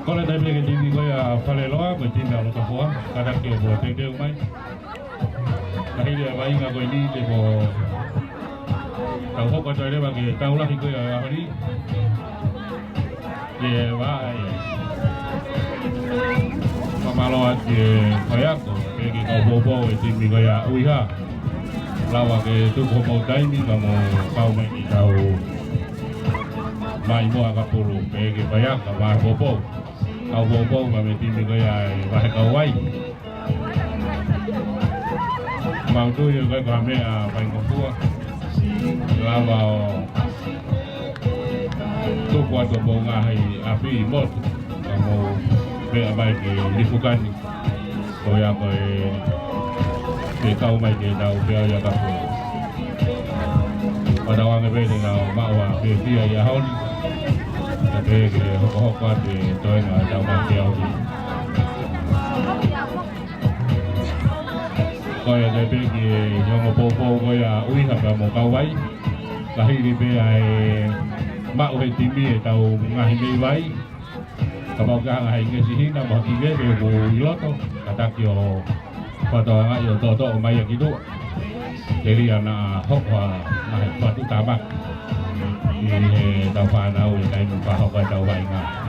có lẽ đây bây giờ thì coi phải lấy lo bởi tin nào nó có khó cả đặc kiểu của thế đều mấy cái gì vậy mà coi đi để bộ tàu không có chơi đấy mà cái tàu là thì coi ở đi về vậy mà lo thì phải ác cái cầu bộ bộ thì mình coi ui ha lao vào cái tôi không mau cháy nhưng mà mau sau này thì tàu mai mua cái puru cái phải ác và bộ bộ cầu bộ mà mình tìm được cái vài cầu quay mà tôi cái còn mấy vài con tua là vào tôi qua tôi bộ ngà hay api một và một về bài cái lipukan rồi cái cầu mấy cái đầu kia giờ gặp ở đâu anh về thì nào bảo là về kia giờ hơn về cái học qua thì tôi là đầu mang theo thì coi là đây cái cho một bộ coi là uy hoặc là một câu váy là khi đi về mạo về tìm bia tàu ngày đi váy các bạn càng hay cái gì là bảo đi về về ngồi lót thôi cả ta kiểu và tàu ngay ở tàu máy ở cái độ để đi là học và và tụ tá bạc thì tàu phà nào để đây mình vào học và tàu vậy mà